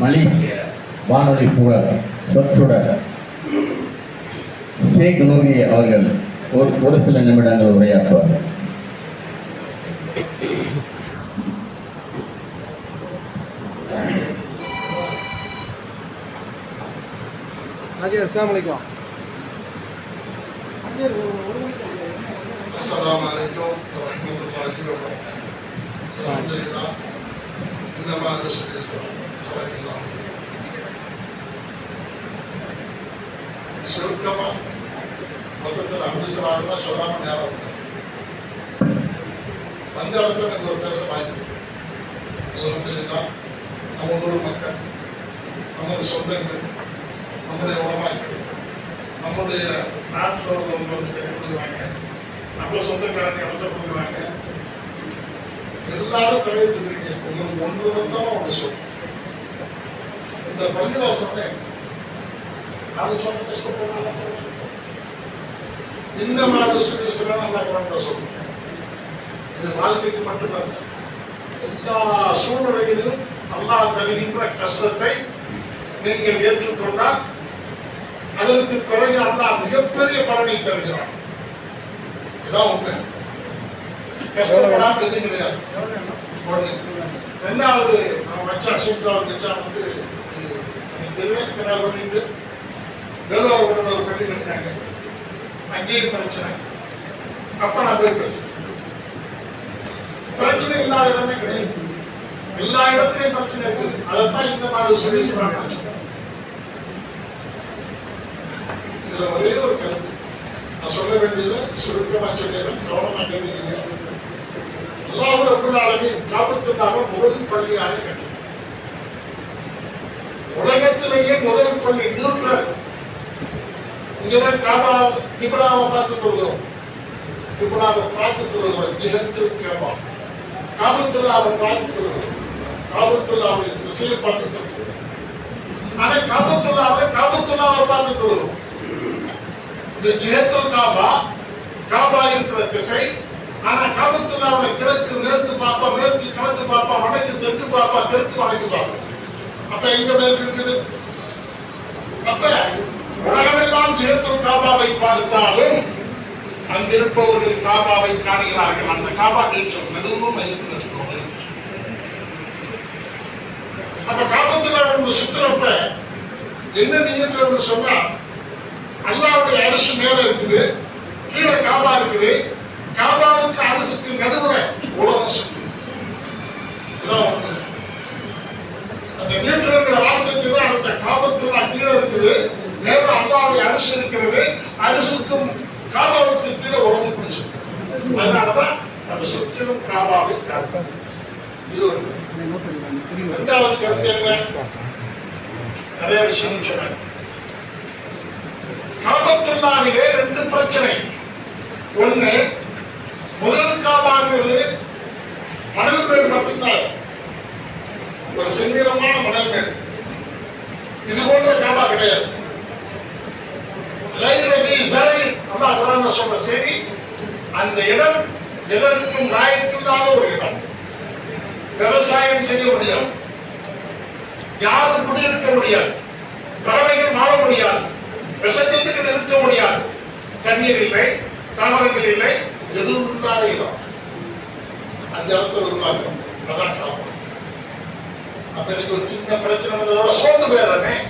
மலேசிய வானொலி புகழ் சொற்றொடர் ஷேக் நூரி அவர்கள் ஒரு சில நிமிடங்கள் உரையாற்றுவார். अस्सलाम वालेकुम। अस्सलामु अलैकुम वरहमतुल्लाहि वबरकातुहू। अल्हम्दुलिल्लाह इन्नमा नस्री सल्लल्लाहु अलैहि சுருக்கமா மொத்தத்தில் அமிர்தசராக சொல்லாம நேரம் உண்டு. வந்த இடத்துல எனக்கு ஒரு பேச வாய்ப்பு. அல்ஹம்துலில்லாஹ் நம்ம ஊர் மக்கள், நமது சொந்தங்கள், நம்முடைய உலமாக்கள், நம்முடைய நாட்டில் உள்ளவங்க வந்து கட்டி கொடுக்குறாங்க, நம்ம சொந்தக்காரங்க இடத்த கொடுக்குறாங்க, எல்லாரும் தலையிட்டு இருக்கீங்க. உங்களுக்கு ஒன்று மட்டும் ஒன்று சொல்லும். இந்த பள்ளிவாசம் அது சொன்ன கஷ்டப்படாத இந்த மாதிரி விஷயம் நல்லா குழந்தை சொல்லுங்க. இது வாழ்க்கைக்கு மட்டுமல்ல, எல்லா சூழ்நிலைகளிலும் அல்லாஹ் தருகின்ற கஷ்டத்தை நீங்கள் ஏற்றுக்கொண்டால் அதற்கு பிறகு அல்லாஹ் மிகப்பெரிய பலனை தருகிறான். இதான் உண்மை. கஷ்டப்படாம எதுவும் கிடையாது. ஒண்ணு. ரெண்டாவது, நம்ம மச்சா சூப்பர் மச்சா வந்து திருவேற்கனார் பண்ணிட்டு வேலூர் ஒரு பள்ளி கட்டினாங்க. அங்கேயும் பிரச்சனை. அப்ப நான் போய் பேசுறேன். பிரச்சனை இல்லாத இடமே கிடையாது. எல்லா இடத்துலயும் பிரச்சனை இருக்குது. அதைத்தான் இந்த மாதிரி சொல்லி சொல்றாங்க. இதுல ஒரே ஒரு கருத்து நான் சொல்ல வேண்டியது சுருக்கமா சொல்லிடுறேன், கவனமா கேட்டீங்க. அல்லாஹ் ரப்பல் ஆலமீன் காபத்துல்லாஹ் முதல் பள்ளியாக கட்டினார். உலகத்திலேயே முதல் பள்ளி நியூட்ரல். இங்கதான் காபா கிப்லாவை பார்த்து தொழுகிறோம். கிப்லாவை பார்த்து தொழுகிறோம். ஜிஹத்தில் காபா. காபத்துல்லாவை பார்த்து தொழுகிறோம். காபத்துல்லாவை திசையை பார்த்து தொழுகிறோம். ஆனா காபத்துல்லாவை பார்த்து தொழுகிறோம். இந்த ஜிஹத்துல் காபா, காபா இருக்கிற திசை. ஆனா காபத்துல்லாவை கிழக்கு மேற்கு பாப்பா, மேற்கு கிழக்கு பாப்பா, வடக்கு தெற்கு பாப்பா, தெற்கு வடக்கு பாப்பா. அப்ப எங்க மேற்கு இருக்குது? அப்ப உலகமெல்லாம் ஜிஹத்துல் காபாவை பார்த்தாலும் அங்கிருப்பவர்கள் காபாவை காணுகிறார்கள். அந்த காபா கேட்கும் மெதுவும் மையத்தில் இருக்கிறோம். அப்ப காபத்துல சுத்துறப்ப என்ன நியத்துல சொன்னா, அல்லாஹ்வுடைய அரிசி மேல இருக்குது, கீழே காபா இருக்குது, காபாவுக்கு அரசுக்கு நடுவுல உலகம் சுத்து. இதான் ஒண்ணு. அந்த நீட்டிருக்கிற வார்த்தைக்கு தான் அந்த காபத்துல கீழே இருக்குது, மேல அல்லாஹ்வுடைய அரிசி இருக்கிறது, அரிசுக்கும் காபாவுக்கு கீழே உலகம் இப்படி சுத்து. அதனாலதான் நம்ம சுற்றிலும் காபாவை காப்போம். இது ஒரு இரண்டாவது கருத்து என்ன? நிறைய விஷயம் சொன்னாங்க. காபத்துல்லாஹ்விலே ரெண்டு பிரச்சனை. ஒண்ணு, முதல் காபாங்கிறது மணல் மேடு மட்டும்தான், ஒரு செந்நிறமான மணல் மேடு. இது போன்ற காபா கிடையாது. சொல்ற சரி, அந்த இடம் எதற்கும் ராயத்தில்லாத ஒரு இடம். விவசாயம் செய்ய முடியாது, யாரும் குடியிருக்க முடியாது, பறவைகள் வாழ முடியாது, விஷத்திற்கு இருக்க முடியாது, தண்ணீர் இல்லை, தாவரங்கள் இல்லை, எதுவும் இல்லாத இடம். அந்த இடத்துல உருவாக்கும். அதான் காப்போம். அப்ப எனக்கு ஒரு சின்ன பிரச்சனை வந்ததோட சோர்ந்து போயிடுறேன்.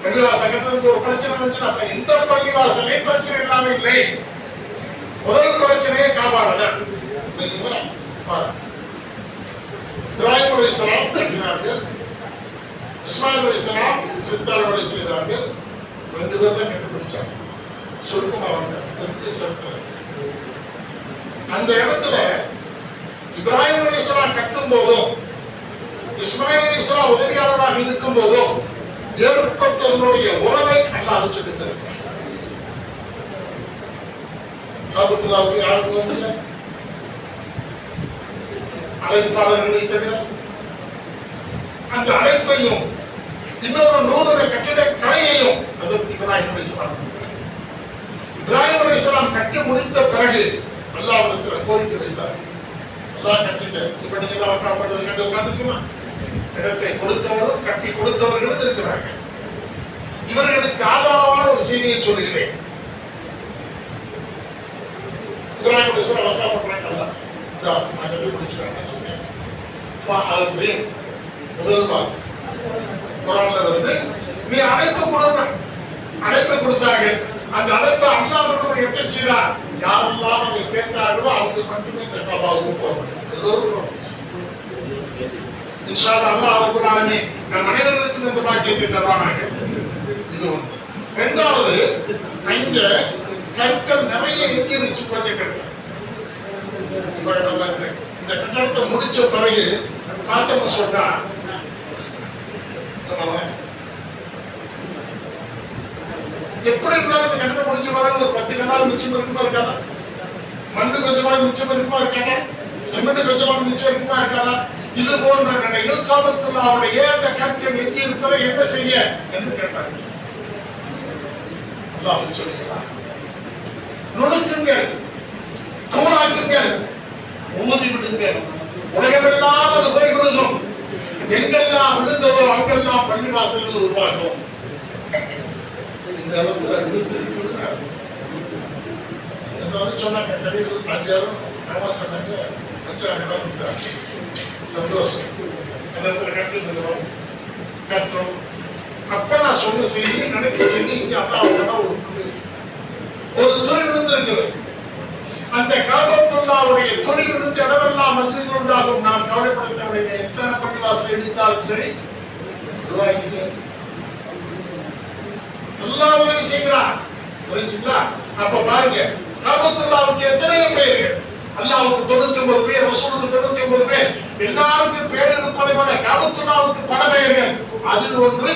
பள்ளிவாசல் கட்டுறதுக்கு ஒரு பிரச்சனை வந்துச்சு. அப்ப இந்த பள்ளிவாசலே பிரச்சனை இல்லாம இல்லை. முதல் பிரச்சனையே காபாலதான். இப்ராஹிம் அலைஹிஸ்ஸலாம் கட்டினார்கள், இஸ்மாயில் அலைஹிஸ்ஸலாம் சித்தார் வழி செய்தார்கள். ரெண்டு பேர் தான் கண்டுபிடிச்சாங்க. சுருக்கமா வந்தார். அந்த இடத்துல இப்ராஹிம் அலைஹிஸ்ஸலாம் கட்டும் போதும் இஸ்மாயில் அலைஹிஸ்ஸலாம் உதவியாளராக இருக்கும் போதும் ஏற்பட்டதனுடைய உறவை அல்லாஹ் சொல்லியிருக்கிறார். காபத்துல்லாஹ்வுக்கு யாரும் போக முடியாது, அழைப்பாளர்களை தவிர. அந்த அழைப்பையும் இன்னொரு நூதன கட்டிட கலையையும் ஹஜ்ரத் இப்ராஹிம் அலைஹிஸ்ஸலாம் கட்டி முடித்த பிறகு அல்லாஹ்விடத்தில் கோரிக்கை வைத்தார். அல்லாஹ் கட்டிட்ட இப்ப நீங்க உட்கார்ந்து உட்காந்துக்குமா? இடத்தை கொடுத்தவரும் கட்டி கட்டி கொடுத்தவர்களும் இருக்கிறார்கள். இவர்களுக்கு ஆதாரமான ஒரு செய்தியை சொல்லுகிறேன். இப்ராஹிம் அலைஹிஸ்ஸலாம் வக்கா பண்றாங்கல்ல, நான் கண்டுபிடிச்சிருக்கேன் சொன்னேன். முதல் வாக்கு குர்ஆன்ல வந்து நீ அழைப்பு கொடுங்க, அழைப்பு கொடுத்தாங்க. அந்த அழைப்பை அல்லாஹ் எட்ட செய்தார். யாரெல்லாம் அதை கேட்டார்களோ அவங்க மட்டுமே இந்த கபாவுக்கு போக முடியும். எல்லோரும் இன்ஷா அல்லாஹ் ரப்பல் ஆலமீன் நம் அனைவருக்கும் இந்த பாக்கியத்தை தருவானாக. இது ஒன்று. இரண்டாவது, அங்க கற்கள் நிறைய எஞ்சிருச்சு, பச்சை கற்கள். இப்ப நம்ம இந்த கட்டடத்தை முடிச்ச பிறகு பார்த்தோம்னு சொன்னா எப்படி இருந்தாலும் இந்த கட்டணம் முடிஞ்ச பிறகு ஒரு 10 கணால் மிச்சம் இருக்குமா இருக்காதா? மண்ணு கொஞ்சமாக மிச்சம் இருக்குமா இருக்காதா? சிமெண்ட் கொஞ்சமாக மிச்சம் இருக்குமா இருக்காதா? இது போன்ற நிலையில் காபத்துல்லாஹ்வுடைய அந்த கற்கள் எஞ்சி இருப்பதை என்ன செய்ய என்று கேட்டார்கள். அல்லாஹ் சொல்கிறார், நுணுக்குங்கள், தூளாக்குங்கள், ஊதி விடுங்கள், உலகமெல்லாம் அது போய் விழுகும். எங்கெல்லாம் விழுந்ததோ அங்கெல்லாம் பள்ளிவாசல்கள் உருவாகும். இந்த இடத்துல விழுந்திருக்கிறது சொன்னாங்க. சரி, ராஜாரும் சொன்னாங்க, வச்சாங்க, சந்தோஷம். அந்த இடத்துல கட்டுறோம். அப்ப நான் சொன்ன செய்தி, நினைச்ச செய்தி இங்க அல்லாஹ் ஒரு துணி விழுந்திருக்குது. அந்த காபத்துல்லாஹ்வுடைய துணி விழுந்த இடமெல்லாம் மஸ்ஜித் உண்டாகும். நாம் கவலைப்பட தேவையில்லை. எத்தனை பள்ளிவாசல் எடுத்தாலும் சரி, அல்லாஹ் உதவி செய்கிறார். புரிஞ்சுங்களா? அப்ப பாருங்க, காபத்துல்லாஹ்வுக்கு எத்தனை பேர்கள்? அல்லாஹ்வுக்கு 99 பேர், ரசூலுக்கு 99 பேர், எல்லாருக்கும் பேர் இருப்பதை விட காபத்துல்லாஹ்வுக்கு பல பெயர்கள். அதில் ஒன்று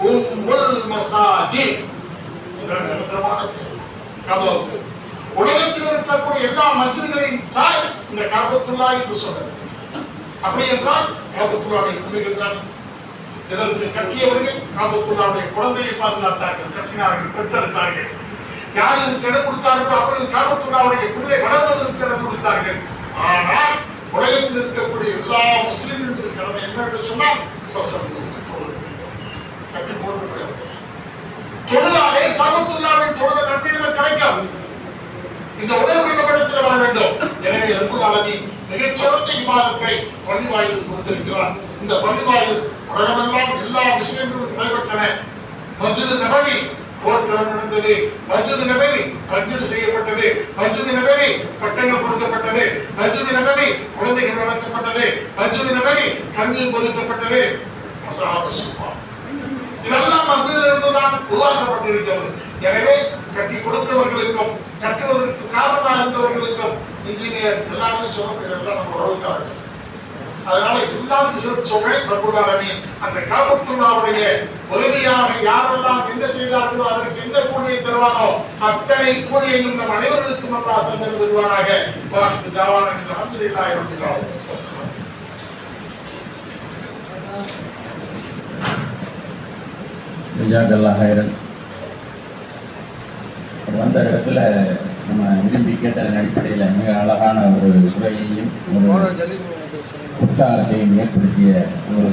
உம்முல் மசாஜித். காபாவுக்கு உலகத்தில் இருக்கக்கூடிய எல்லா மஸ்ஜித்களின் தாய் இந்த காபத்துல்லாஹ் என்று சொல்றது. அப்படி என்றால் காபத்துல்லாஹ்வுடைய பிள்ளைகள் தான். இதற்கு கட்டியவர்கள் காபத்துல்லாஹ்வுடைய குழந்தையை பாதுகாத்தார்கள், கட்டினார்கள், பெற்றெடுத்தார்கள். யாருக்கு இடம் கொடுத்தார்களோ அவர்கள் காபத்துல்லாஹ்வுடைய பிள்ளை வளர்வதற்கு இடம் கொடுத்தார்கள். ஆனால் உலகத்தில் இருக்கக்கூடிய எல்லா முஸ்லிம்களுக்கு கடமை என்ன என்று சொன்னால் கட்டி போட்டு தொழுதாலே காபத்துல்லாஹ்வின் தொழுத நன்மைகள் கிடைக்கும். இந்த உணர்வு நம்மிடத்தில் வர வேண்டும். எனவே ரப்பல் ஆலமீன் மிகச்சிறந்த இபாதத்தை பள்ளி வாயிலில் கொடுத்திருக்கிறார். இந்த பள்ளி வாயில் உலகமெல்லாம் எல்லா விஷயங்களும் நடைபெற்றன. மஸ்ஜித் நபவி போர்க்களம் நடந்தது. மஸ்ஜித் நபவி தக்பீர் செய்யப்பட்டது. மஸ்ஜித் நபவி பட்டங்கள் கொடுக்கப்பட்டது. மஸ்ஜித் நபவி குழந்தைகள் வளர்க்கப்பட்டது. மஸ்ஜித் நபவி கண்ணீர் கொடுக்கப்பட்டது. அஸ்ஹாபு சுஃபா இதெல்லாம் மஸ்ஜிதில் இருந்துதான் உருவாக்கப்பட்டிருக்கிறது. எனவே கட்டி கொடுத்தவர்களுக்கும் கட்டுவதற்கு காரணமாக இருந்தவர்களுக்கும் இன்ஜினியர் எல்லாரும் சொல்ல நம்ம உறவுக்காரர்கள். அதனால எல்லாருக்கும் சேர்த்து சொல்றேன், ரப்பல் ஆலமீன் அந்த காபத்துல்லாஹ்வுடைய உதவியாக யாரெல்லாம் என்ன செய்தார்களோ அதற்கு என்ன கூலியை தருவானோ அத்தனை கூலியையும் நம் அனைவர்களுக்கும் அல்லாஹ் தந்து தருவானாக. வாஹிது தாவானா அல்ஹம்துலில்லாஹி ரப்பில் ஆலமீன். வஸ்ஸலாம். ஜஸாக்கல்லாஹ் ஹைரன். வந்த இடத்துல நம்ம விரும்பி கேட்டதன் அடிப்படையில் மிக அழகான ஒரு உரையையும் ஒரு உற்சாகத்தையும் ஏற்படுத்திய ஒரு